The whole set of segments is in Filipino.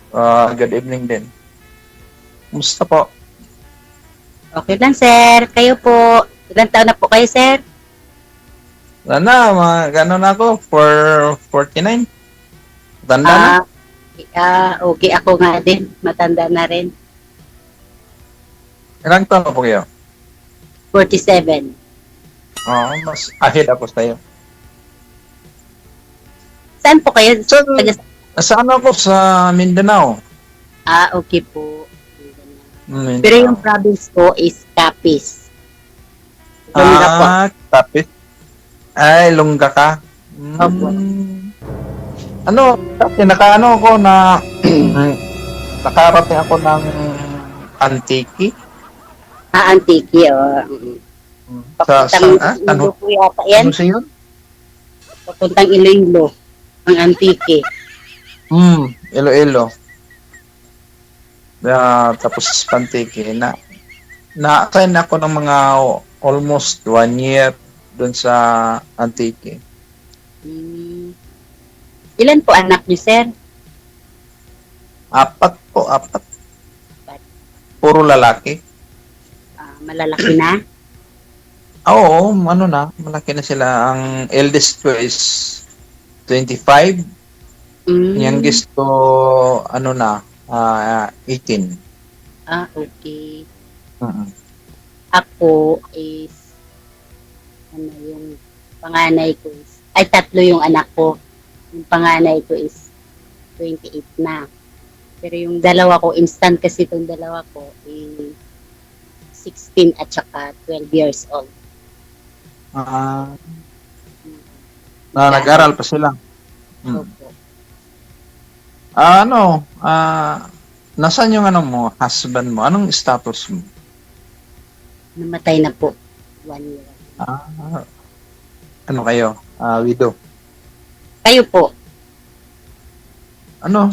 Ah, good evening din. Kumusta po? Okay lang, sir. Kayo po. Ilang taon na po kayo, sir? Wala na, gano'n ako, 49. Tanda na? Ah, okay ako nga din. Matanda na rin. Ilang taon na po kayo? 47. Mas ahead ako sa'yo. Saan po kayo? So, Taga- saan ako? Sa Mindanao. okay po. Mindanao. Pero yung province ko is Capiz. Longga po. Tapit. Ay, Longga ka. Opo. Ano, nakaano ako na nakarating ako ng Antique. Antiki, Papuntang Iloilo po yata yan. Ano siya yun? Papuntang Iloilo. Ang Antiki. Iloilo. Tapos Pantiki na-assign ako ng mga almost 1 year doon sa Antique. Ilan po anak niyo, sir? 4. Puro lalaki. Malalaki na? Oo, malaki na sila. Ang eldest ko is 25. Youngest ko, 18. Okay. Uh-huh. Ako is, yung panganay ko is, tatlo yung anak ko. Yung panganay ko is 28 na. Pero yung dalawa ko, instant kasi itong dalawa ko, 16 at saka 12 years old. Nag-aral pa sila. Opo. Nasaan yung husband mo? Anong status mo? Namatay na po. 1 year. Ano kayo? Widow. Kayo po?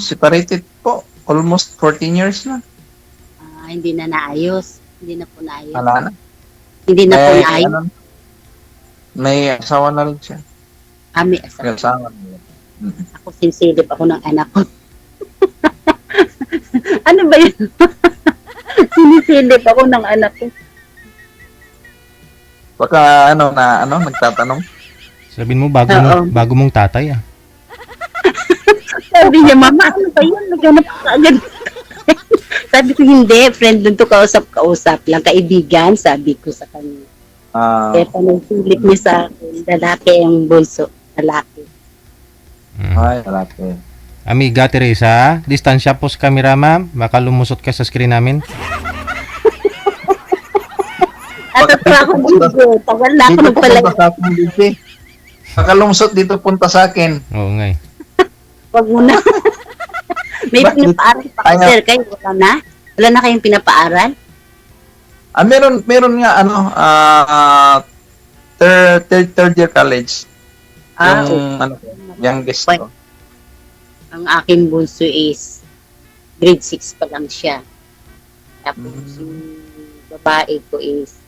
Separated po. Almost 14 years na. Hindi na naayos. Hindi na po naayos. Wala na. Hindi na po naayos. May asawa na rin siya. May asawa. May asawa na rin. Ako sinsilip ako ng anak ko. Ano ba yun? Sinisilip ako ng anak ko. Baka nagtatanong. Sabihin mo bago mong tatay. Sabi niya, mama, ano ba yun? Naghanap ka agad. Sabi ko, hindi. Friend dun to, kausap lang. Kaibigan, sabi ko sa kanya. Kaya panagsilip niya sa akin, lalaki ang bulso. Lalaki. Ay, lalaki. Amiga Teresa, distansya po sa camera, ma'am. Baka lumusot ka sa screen namin. At pa ako dito. Tagal na ako nagpalagay. Baka lumusot dito punta sa akin. Oo nga eh. Wag mo na. May pinapaaral pa ka, sir. Kayo, wala na? Wala na kayong pinapaaral? Meron nga, third year college. Youngest ko. Ang aking bunso is grade 6 pa lang siya. Tapos yung babae ko is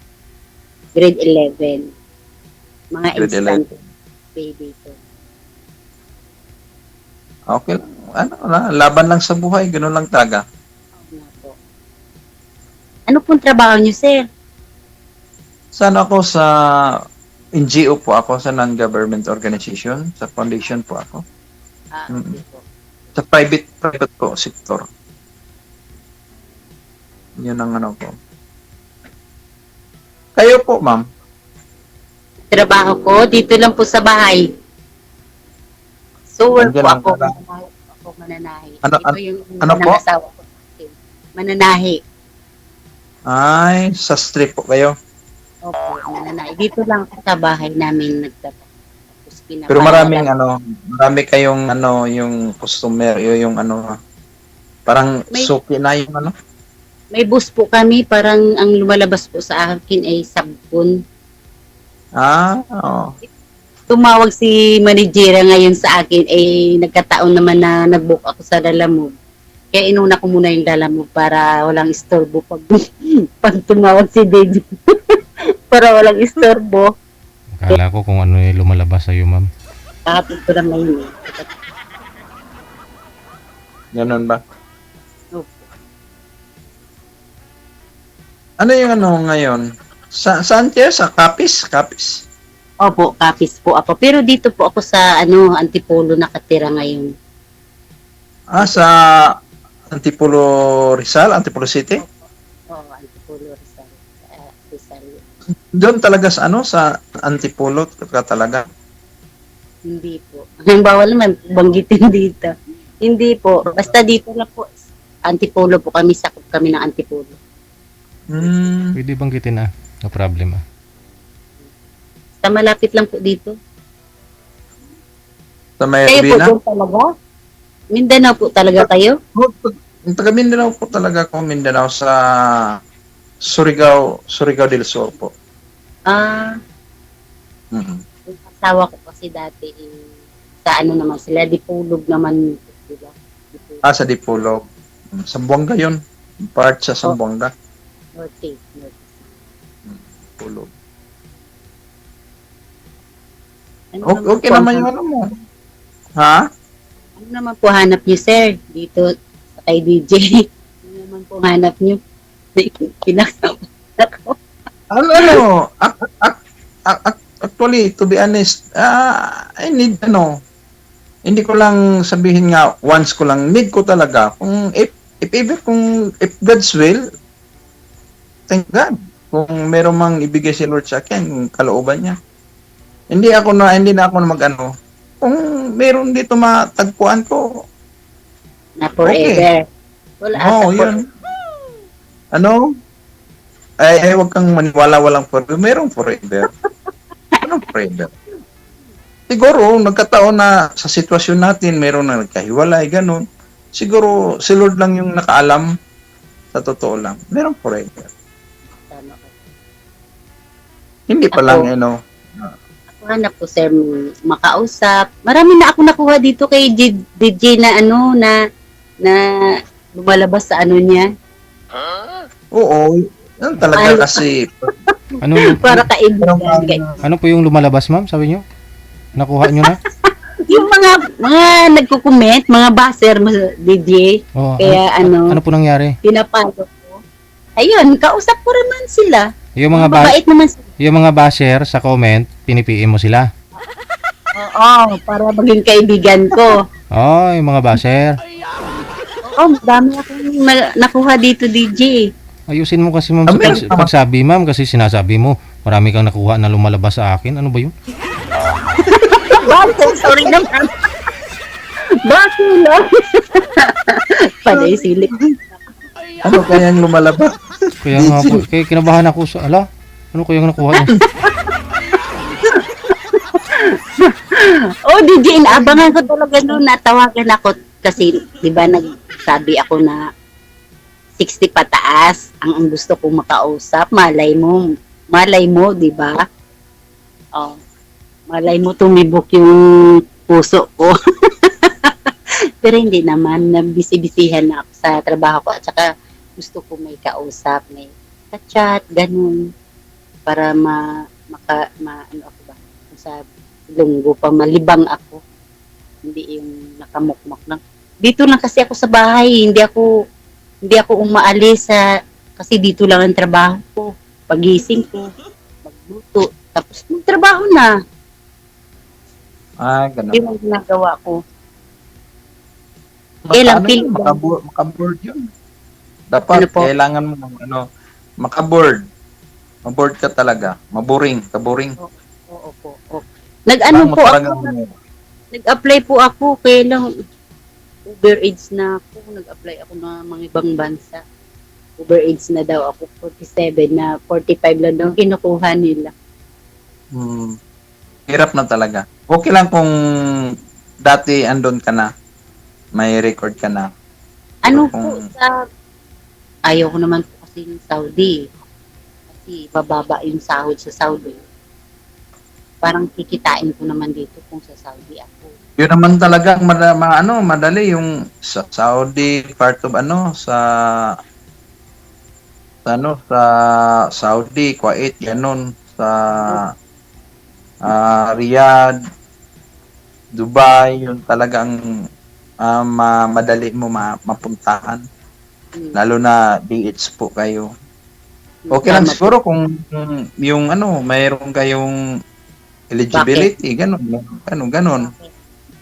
grade 11. Mga instant baby ko. Okay lang. Laban lang sa buhay. Ganun lang talaga. Ano pong trabaho niyo, sir? Sana ako sa NGO po ako, sa non-government organization. Sa foundation po ako. Okay po. Sa private po sector. Yun ang ko. Kayo po, ma'am? Trabaho ko, dito lang po sa bahay. So, work po ako. Mananahi. Ito yung po? asawa ko. Mananahi. Ay, sa strip po kayo. Opo, mananahi. Dito lang sa bahay namin nagtatrabaho. Pero marami kayong yung customer, yung parang suki na yung May bus po kami, parang ang lumalabas po sa akin ay sabon. Oo. Tumawag si managera ngayon sa akin, nagkataon naman na nag-book ako sa Lalamove. Kaya inuna ko muna yung Lalamove para walang istorbo pag tumawag si Dave. Para walang istorbo. Akala ko kung ano yung lumalabas sa'yo, ma'am. Kahapon ko lang ngayon Ganun ba? Opo. Ano yung ano ngayon? Saan kayo? Sa Capiz? Capiz? Opo, Capiz po ako. Pero dito po ako sa Antipolo nakatira ngayon. Sa Antipolo Rizal? Antipolo City? Oo, Antipolo Rizal. Rizal. Doon talaga sa ano? Sa Antipolo ka talaga? Hindi po. Bawal naman banggitin dito. Hindi po. Basta dito na po. Antipolo po kami. Sakop kami ng Antipolo. Pwede banggitin na. No problem. Basta malapit lang po dito. Sa may Kayo po Rubina? doon talaga? Mindanao po talaga kayo? Taga Mindanao po talaga ako. Mindanao sa Surigao del Sur po. Ah, Mhm. yung asawa ko kasi dati sa naman sila, Dipulog naman, di ba? Dipulog. Sa Dipolog. Sambuanga yun. Part sa Sambuanga. Norte. Dipolog. Ano Okay po naman ang- yung ano mo. Ha? Ano naman po hanap niyo, sir? Dito sa kay DJ. Ano naman po hanap niyo? Pinakasama ko. Actually, to be honest, I need, hindi ko lang sabihin nga, once ko lang, need ko talaga. Kung, if God's will, thank God. Kung meron mang ibigay si Lord sa akin, yung kalooban niya. Hindi na ako mag-ano. Kung meron dito matagpuan ko, Na forever. Wala ata yun. Ano? Huwag kang maniwala, walang forever. Merong forever. Anong forever? Siguro, nagkataon na sa sitwasyon natin, meron na nagkahiwalay, ganun. Siguro, si Lord lang yung nakaalam. Sa totoo lang. Merong forever. Tama ka. Hindi pa Ako. lang, Ako hanap ko, sir, makausap. Marami na ako nakuha dito kay DJ na na lumalabas sa niya. Oo. Yan talaga kasi. Ano, Para kaibigan. ano po yung lumalabas, ma'am? Sabi nyo? Nakuha nyo na? Yung mga nagko-comment, mga baser, DJ. Oh, Kaya ano po nangyari? pinapalo ko. Ayun, kausap ko naman sila. Yung mga Mabait naman sila. yung mga basher sa comment, pinipiin mo sila. Oo, para maging kaibigan ko. Oh, yung mga basher. Oo, madami akong nakuha dito, DJ. Ayusin mo kasi, ma'am, sa pagsabi, ma'am, kasi sinasabi mo, marami kang nakuha na lumalabas sa akin. Ano ba yun? Bakit? Sorry naman. Bakit lang? Panay silip. Ano kayang lumalabas? Kaya nga po, kaya kinabahan ako sa, ano kayang nakuha niya? Oh, DJ, inaabangan ko talaga noon. Natawagan ako kasi, di ba, nagsabi ako na 60 pataas ang gusto kong makausap. Malay mo, di ba? Oh, malay mo tumibok yung puso ko. Pero hindi naman, nabisi-bisihan na ako sa trabaho ko at saka gusto ko may kausap, may ka-chat, ganun. Para ano ako ba, sa lunggo pa, malibang ako. Hindi yung nakamukmok lang. Dito lang kasi ako sa bahay, hindi ako umaalis kasi dito lang ang trabaho ko. Pagising ko, magluto, tapos magtrabaho na. Ganun. Yun ang ginagawa ko. Makaboard yun. Dapat, Ano po? kailangan mo makaboard. Maboard ka talaga. Kaboring. Oo po. Nag-apply po ako, kaya lang overage na ako. Nag-apply ako ng mga ibang bansa. Overage na daw ako, 47 na 45 lang daw kinukuha nila. Hirap na talaga. Okay lang kung dati andon ka na. May record ka na. Ano Kung- po ayaw ko naman po kasi ng Saudi. Kasi bababa yung sahod sa Saudi. Parang kikitain ko naman dito kung sa Saudi ako. Yun naman talaga madali yung sa Saudi part of sa Saudi, Kuwait, ganun sa Riyadh, Dubai, yun talagang madali mo mapuntahan. Mm. Lalo na DH po kayo. Okay lang Tama po. siguro kung yung mayroon kayong eligibility, ganun.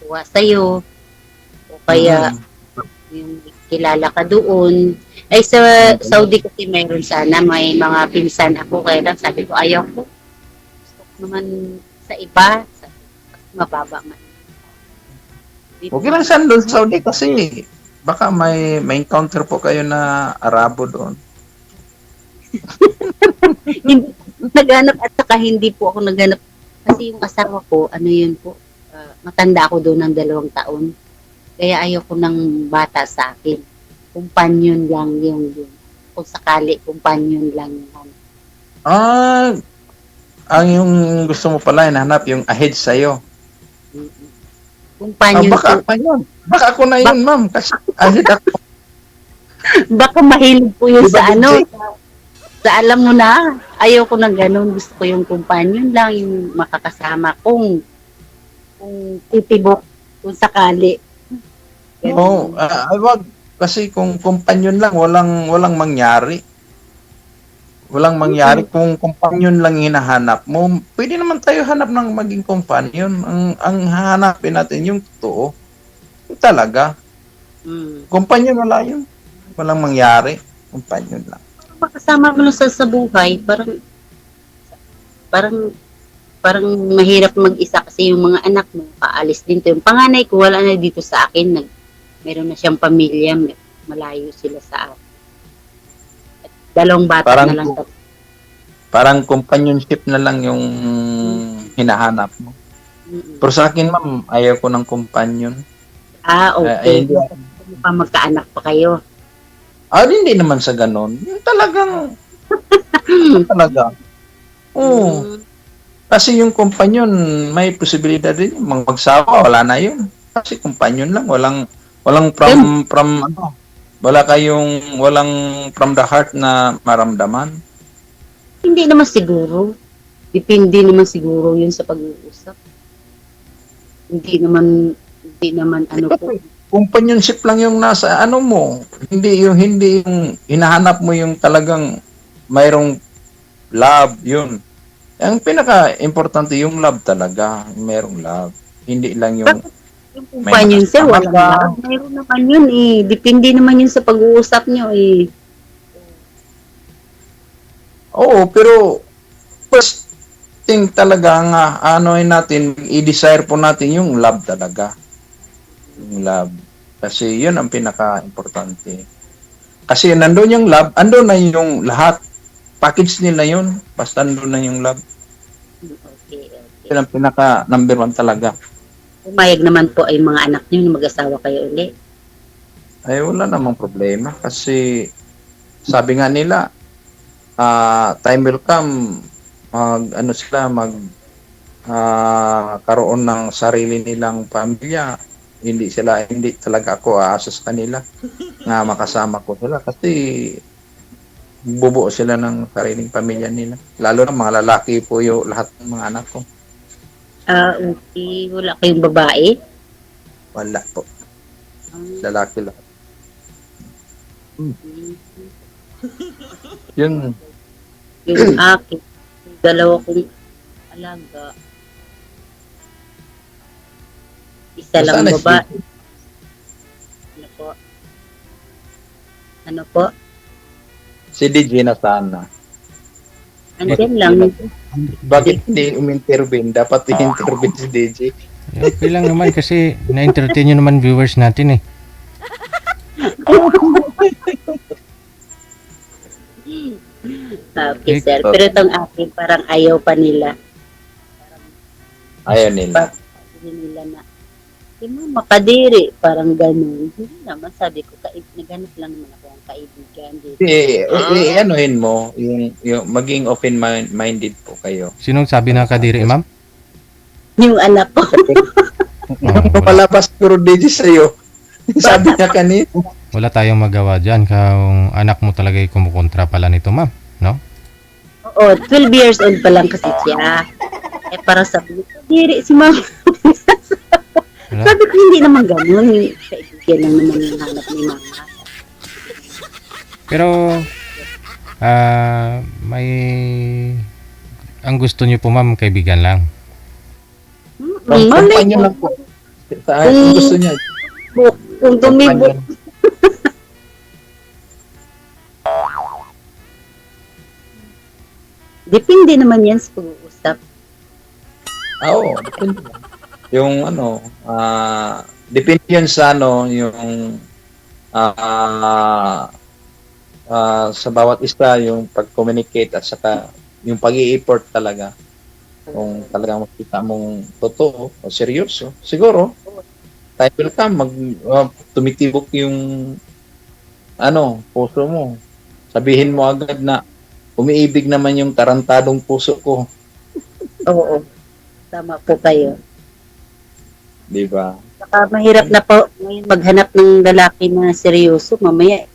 Kuha sa'yo. O kaya, Mm. yung kilala ka doon. Ay, sa Saudi kasi meron sana, may mga pinsan ako. Kaya lang sabi ko, ayaw ko. Gusto ko naman sa iba. Mababa man. Okay lang saan doon sa Saudi kasi baka may encounter po kayo na Arabo doon. Hindi naghanap at saka hindi po ako naghanap. Kasi yung asawa ko, ano yun po, matanda ako doon ng 2 taon. Kaya ayoko ng bata sa akin. Companion lang yung kung sakali, companion lang yan. Ang yung gusto mo pala hinahanap yung ahead sa'yo. Companion Baka po. ako yun. Baka ako na yun, ma'am. Kasi ahead ako. Baka mahilig po yun Diba, sa DJ? sa alam mo na, ayoko ng ganun. Gusto ko yung companion lang, yung makakasama kung titibok, kung sakali. Oo. Wag. Kasi kung companion lang, walang mangyari. Walang mangyari kung companion lang hinahanap mo. Pwede naman tayo hanap ng maging companion. Ang hahanapin natin yung totoo. Yung talaga. Mm. Companion wala yun. Walang mangyari. Companion lang. Makasama mo lang sa buhay, parang mahirap mag-isa kasi yung mga anak mo, paalis din to. Yung panganay ko, wala na dito sa akin. Meron na siyang pamilya, malayo sila sa akin. 2 bata Parang- na lang. Parang companionship na lang yung hinahanap mo. Mm-mm. Pero sa akin, ma'am, ayaw ko ng companion. Okay. Hindi. Kung pa magkaanak pa kayo. Hindi naman sa ganon. Yung talagang, talaga. Oo. Mm. Kasi yung companion, may posibilidad din. Magsawa, wala na yun. Kasi companion lang. Walang walang from the heart na maramdaman. Hindi naman siguro. Depende naman siguro yun sa pag-uusap. Hindi naman ano po. Companionship lang yung nasa mo. Hindi yung hinahanap mo yung talagang mayroong love, yun. Ang pinaka-importante yung love talaga. Mayroong love. Hindi lang yung Yung companion sir, nakasama walang ka. love. Mayroon naman yun eh. Depende naman yun sa pag-uusap nyo eh. Oo, pero first thing talaga nga, natin, i-desire po natin yung love talaga. Yung love. Kasi yun ang pinaka-importante. Kasi nandun yung love, andun na yung lahat. Package nila yun. Basta andun na yung love. Okay. Yun ang pinaka-number 1 talaga. Pumayag naman po ay mga anak nyo na mag-asawa kayo ulit. Ay, wala namang problema. Kasi sabi nga nila, time will come, karoon ng sarili nilang pamilya. Hindi talaga ako aasa sa kanila nga makasama ko sila kasi bubuo sila ng sariling pamilya nila. Lalo na mga lalaki po yung lahat ng mga anak ko. Okay. Wala kayong babae? Wala po. Lalaki lang. Yun. Yung akin, yung 2 kong alaga. Isa lang Sana babae. Ano po? si DJ na sana. Andyan lang. Bakit hindi umintervene? Dapat i-intervene si DJ. Okay lang naman kasi na-entertain nyo naman viewers natin eh. Okay, sir. Pero itong akin, parang ayaw pa nila. Ayaw nila. Sabi nila na, si mama, kadiri. Parang ganun. Hindi naman, sabi ko, naghanap lang naman ako ng kaibigan. Anuhin mo, yung maging open-minded po kayo. Sinong sabi na kadiri, ma'am? Yung anak ko. Palabas puro DJ sa'yo. Sabi niya kanina. Wala tayong magawa dyan kung anak mo talaga ay kumukontra pala nito, ma'am. No? Oo, 12 years old pa lang kasi siya. Para sabi ko, kadiri si mama. Wala. Sabi ko, hindi naman ganun. Kaibigan lang naman yung hanap ni mama. Pero, may... Ang gusto niyo po, ma'am, kaibigan lang. Mali Kumpanya po. lang po. Kung gusto niya. Kung tumibok. kumpanya. Depende naman yan sa pag-uusap. Oo, depende lang. Yung ano, depende yun sa ano, yung sa bawat isa, yung pag-communicate at saka yung pag-i-effort talaga. Kung talagang makita mong totoo o seryoso, siguro, time will come, tumitibok yung ano, puso mo. Sabihin mo agad na umiibig naman yung tarantadong puso ko. Oo. Tama po kayo. Di ba? Saka mahirap na po ngayon maghanap ng lalaki na seryoso. Mamaya,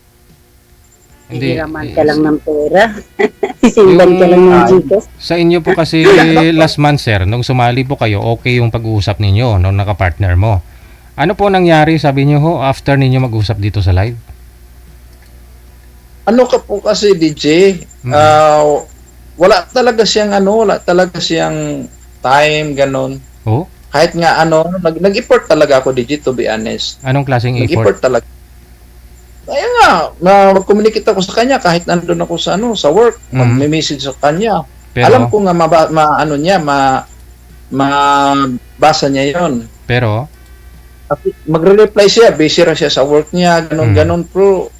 hihiraman ka lang ng pera. Sisimban ka lang ng Gcash. Sa inyo po kasi last month, sir, nung sumali po kayo, okay yung pag-uusap ninyo nung nakapartner mo. Ano po nangyari, sabi niyo ho, after ninyo mag-usap dito sa live? Ano ka po kasi DJ, wala talaga siyang time ganon. Oh? Kahit nga ano, nag-effort talaga ako DJ, to be honest. Anong klaseng Nag-effort effort? talaga. Kaya nga, mag-communicate ako sa kanya kahit nandun ako sa ano, sa work, mag-message sa kanya. Pero, Alam ko nga mabasa niya 'yon. Pero, Magre-reply siya, busy ra siya sa work niya, ganon pro.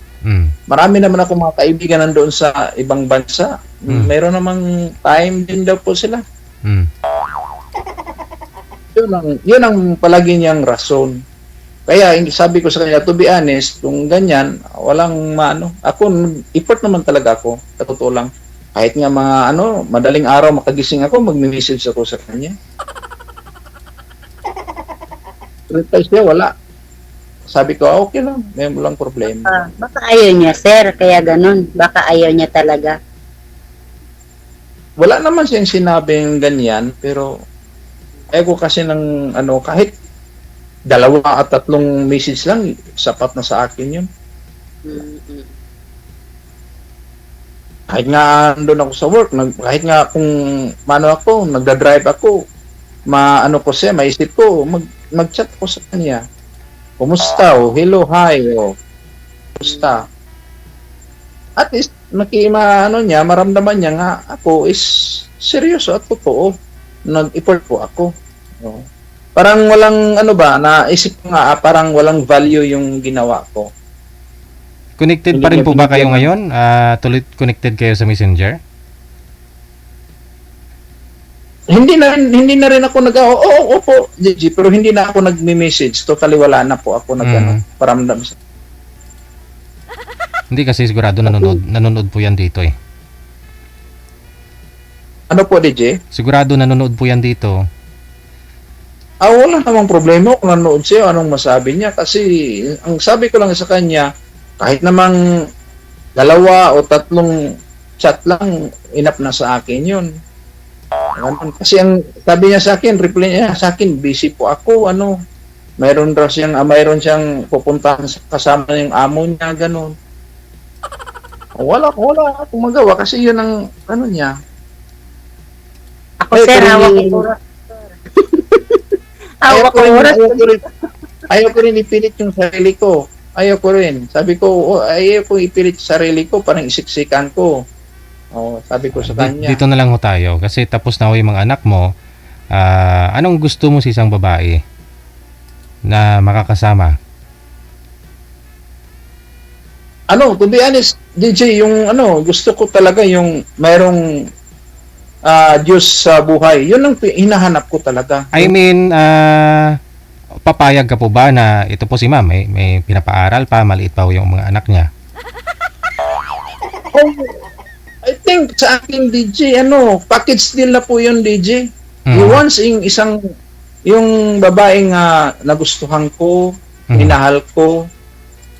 Marami naman ako mga kaibigan nandoon sa ibang bansa. Mayroon namang time din daw po sila. Yun ang palagi niyang rason. Kaya sabi ko sa kanya, to be honest, kung ganyan, walang maano. Ako, effort naman talaga ako. Sa totoo lang. Kahit nga mga madaling araw makagising ako, magme-message ako sa kanya. Reply siya, wala. Sabi ko, okay lang, may walang problema. Baka ayaw niya, sir. Kaya ganun. Baka ayaw niya talaga. Wala naman siyang sinabing ganyan, pero ko kasi ng kahit 2 at 3 message lang, sapat na sa akin yun. Kahit nga doon ako sa work, kahit nga kung nagda-drive ako, ko siya, maisip ko, mag-chat ko sa kanya. Kumusta? Hello, hi. Kumusta? At least, maramdaman niya nga ako is seryoso at totoo. Nag-effort po ako. Parang walang naisip ko nga, parang walang value yung ginawa ko. connected pa rin po ba kayo ngayon? Tuloy connected kayo sa Messenger? Hindi na rin ako opo, Gigi, pero hindi na ako nagme-message. Totally wala na po ako paramdam sa. Hindi kasi sigurado nanonood po yan dito eh. Ano po, DJ? Sigurado nanonood po yan dito. Wala namang problema kung nanonood siya, anong masabi niya. Kasi, ang sabi ko lang sa kanya, kahit namang 2 o 3 chat lang, enough na sa akin yun. Kasi ang sabi niya sa akin, reply niya sa akin, busy po ako, mayroon siyang pupuntahan kasama yung amo niya, ganun. Wala akong magawa kasi yun ang niya. Ako, sir, hawak ko oras. Hawak ko oras. Ayaw ko rin ipilit yung sarili ko. Ayaw ko rin. Sabi ko, ayaw ko ipilit yung sarili ko, parang isiksikan ko. Sabi ko sa kanya. Dito na lang ho tayo kasi tapos na ho yung mga anak mo. Anong gusto mo sa isang babae na makakasama? To be honest, DJ, yung gusto ko talaga yung mayroong Diyos sa buhay. Yun ang hinahanap ko talaga. I mean, papayag ka po ba na ito po si ma'am, may pinapaaral pa, maliit pa ho yung mga anak niya? I think sa akin, DJ, package deal na po yun, DJ. Once yung babaeng nagustuhan ko, minahal ko,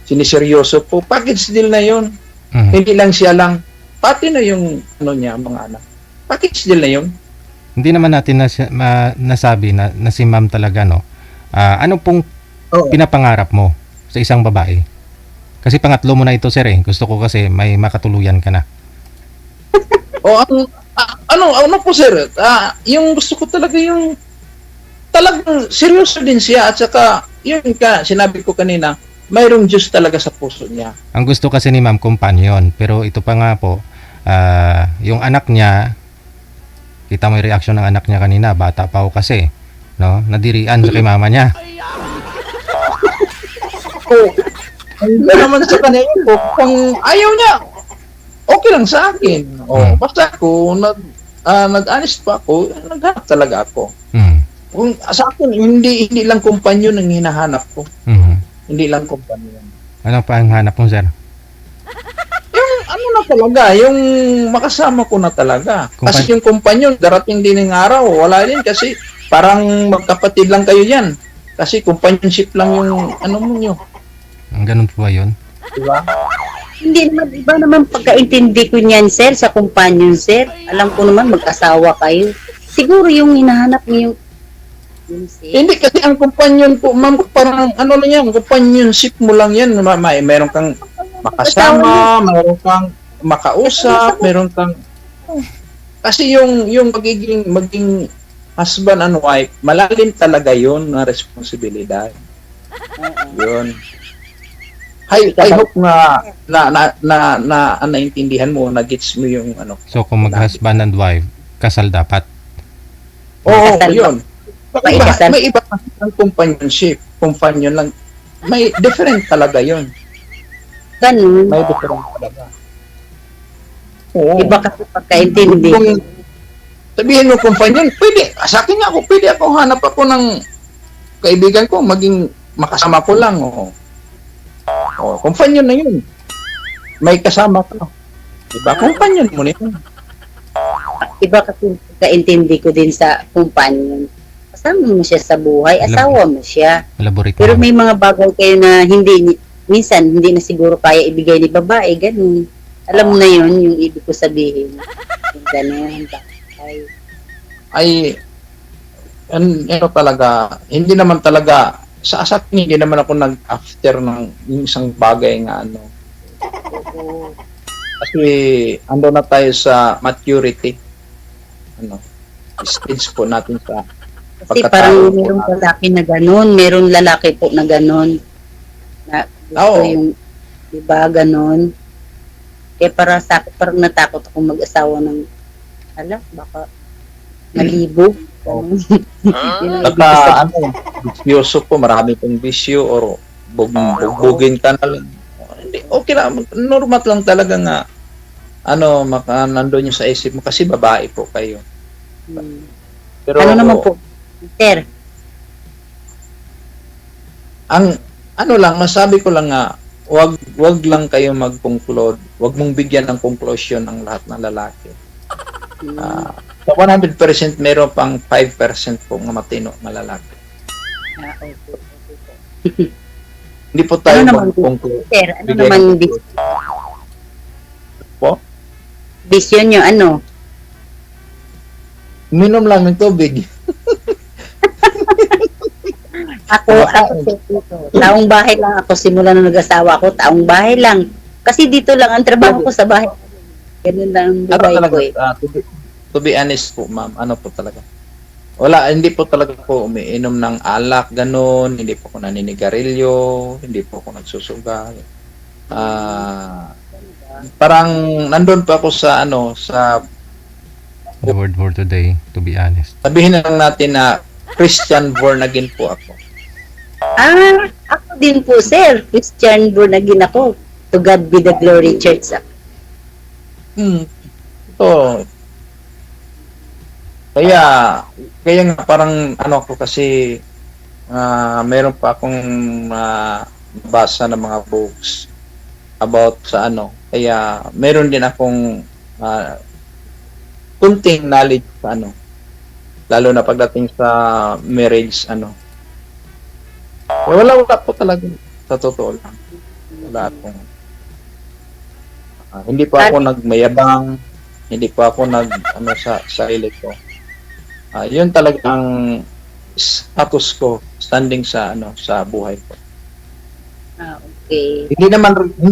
siniseryoso ko, package deal na yun. Hindi lang siya lang. Pati na yung mga anak. Package deal na yun. Hindi naman natin nasabi na si ma'am talaga, no? Ano pong Oo. pinapangarap mo sa isang babae? Kasi pangatlo mo na ito, sir, eh. Gusto ko kasi may makatuluyan ka na. O ano po sir, yung gusto ko talaga yung talagang seryoso din siya at saka yun sinabi ko kanina, mayroong Diyos talaga sa puso niya. Ang gusto kasi ni ma'am, companion. Pero ito pa nga po, yung anak niya, kita mo yung reaction ng anak niya kanina, bata pa ako kasi, no? Nadirian sa kay mama niya. Hindi naman sa kanya yun po, kung ayaw niya, okay lang sa akin. Basta ako, nag-honest pa ako, naghanap talaga ako. Mm. Kung sa akin, hindi lang kumpanyon ang hinahanap ko. Mhm. Hindi lang kumpanyon. Ano pa ang hanap mo, sir? Yung ano na talaga, yung makasama ko na talaga. Kasi yung kumpanyon, darating din ng araw, wala din kasi parang magkapatid lang kayo yan. Kasi companionship lang yung ano mo nyo. Ang ganun po ba yun? Diba? Hindi naman, iba naman pagkaintindi ko niyan, sir, sa companion, sir. Alam ko naman, mag-asawa kayo. Siguro yung hinahanap niyo yun, sir. Hindi kasi ang companion po, ma'am, parang ano lang yan, companionship mo lang yan. Meron kang makasama, meron kang makausap, meron kang... Kasi yung maging husband and wife, malalim talaga yun na responsibilidad. Yun. I hope na naintindihan mo, na-gets mo yung ano. So, kung mag-husband and wife, kasal dapat. Oo, Kasal yun. Ikasal. May iba kasi ang companionship. Companion lang. May different talaga yun. Ganun. May different talaga. Oo. Iba kasi pagkaintindi. Kung sabihin mo companion, pwede. Sa akin nga ako, pwede ako hanap ako ng kaibigan ko, maging makasama ko lang. Oo. Companion na yun. May kasama ka. Diba? Companion mo na yun. Iba kasi pagkaintindi ko din sa companion. Kasama mo siya sa buhay, asawa mo siya. Elaborate Pero mo. may mga bagay kayo na minsan hindi na siguro kaya ibigay ni babae, ganun. Alam mo na yun, yung ibig ko sabihin. Yung ganun, Ano talaga, hindi naman talaga, sa akin hindi naman ako nag-after ng yung isang bagay nga ano. Kasi ando na tayo sa maturity. Ano, stage po natin sa Kasi pagkatao parang po merong natin. lalaki na ganun, merong lalaki po na ganun. Na gusto Oo. yung, di ba, ganun. Kaya para sa akin, parang natakot akong mag-asawa ng, baka malibo. Ganun. Yun ang ibig ko Saka sabihin. bisyoso po, marami pong bisyo or bugbugin ka na lang. Hindi, okay lang, normal lang talaga nga nandun yung sa isip mo kasi babae po kayo. Hmm. Pero Ano naman po, sir? ang masabi ko lang nga, wag lang kayo mag-conclude, wag mong bigyan ng conclusion ang lahat ng lalaki. Sa 100% meron pang 5% po mga matino na lalaki. Okay. Hindi po tayo Ano naman mag-conclude. Sir, ano Bigay naman ng po? vision nyo, ano? Minom lang ng tubig. Ako, taong bahay lang ako, simula nung nag-asawa ako, taong bahay lang. Kasi dito lang ang trabaho ko sa bahay. Ganun lang ang buhay ko eh. To be honest po, ma'am, ano po talaga? Wala, hindi po talaga po umiinom ng alak, ganun, hindi po ako naninigarilyo, hindi po ako nagsusugal. Parang nandun pa ako sa The word for today, to be honest. sabihin na lang natin na Christian born again po ako. Ako din po, sir. Christian born again ako. To God be the glory, church. Ito. Kaya nga parang ako kasi meron pa akong basa ng mga books about sa kaya meron din akong kunting knowledge sa lalo na pagdating sa marriage wala po talaga sa totoo lang. Wala akong hindi pa ako nagmayabang, hindi pa ako sa sarili ko. Yun talagang status ko standing sa sa buhay ko. Okay. Hindi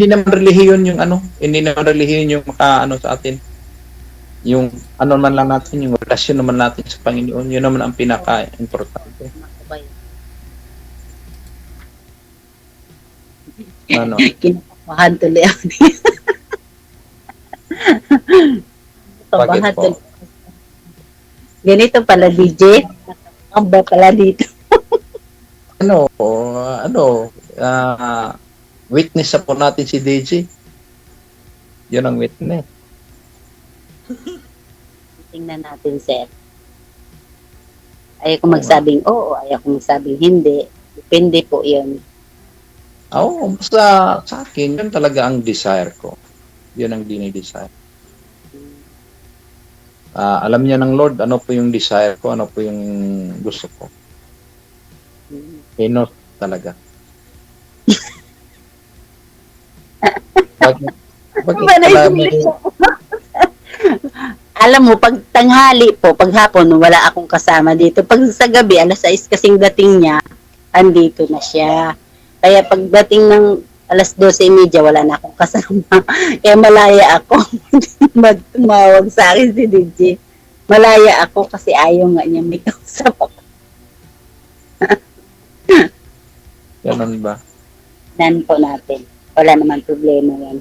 naman relihiyon yung hindi naman relihiyon yung sa atin. Yung man lang natin, yung relasyon naman natin sa Panginoon, yun naman ang pinaka-importante. Kinakabahan tuloy ako. Kinakabahan po? tuloy. Ganito pala, DJ. Nakakamba pala dito. Witness sa po natin si DJ. Yun ang witness. Tingnan natin, sir. Ayaw ko magsabing oo, ayaw ko magsabing hindi. Depende po yun. Basta sa akin, yun talaga ang desire ko. Yun ang dinidesire. Alam niya ng Lord, ano po yung desire ko, ano po yung gusto ko. Eno talaga. Bakit Alam mo, pag tanghali po, pag hapon, wala akong kasama dito. Pag sa gabi, alas 6 kasing dating niya, andito na siya. Kaya pagdating ng alas 12:30, wala na akong kasama. Kaya malaya ako. Tumawag sa akin si DJ. Malaya ako kasi ayaw nga niya may kausap ako. Ganun ba? Nan po natin. Wala naman problema yan.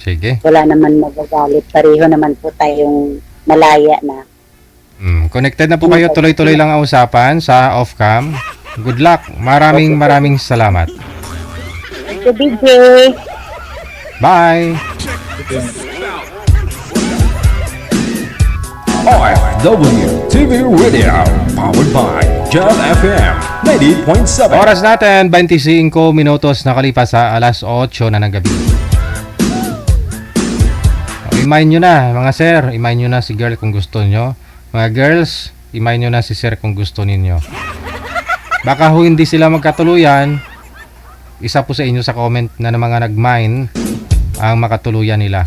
Sige. Wala naman magagalit. Pareho naman po tayong malaya na. Connected na po kayo. Tuloy-tuloy lang ang usapan sa off-cam. Good luck. Maraming salamat. Thank you, DJ. Bye! OFW TV Radio, powered by Jam FM 90.7. Oras natin, 25 minutos nakalipas sa alas 8 na ng gabi. Imayin nyo na, mga sir. Imayin nyo na si girl kung gusto nyo. Mga girls, imayin nyo na si sir kung gusto ninyo. Baka ho hindi sila magkatuluyan. Isa po sa inyo sa comment na ng mga nag-mine ang makatuluyan nila.